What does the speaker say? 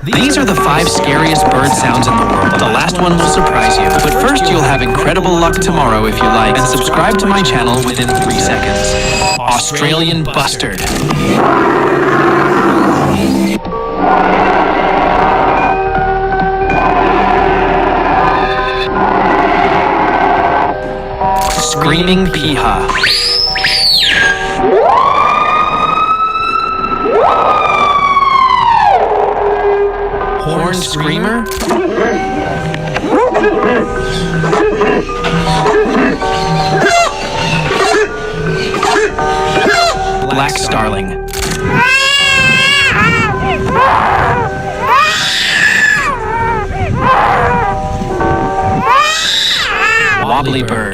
These are the 5 scariest bird sounds in the world. The last one will surprise you. But first, you'll have incredible luck tomorrow if you like. And subscribe to my channel within 3 seconds. Australian bustard. Screaming peaha. Horn screamer? Black starling. Wobbly bird.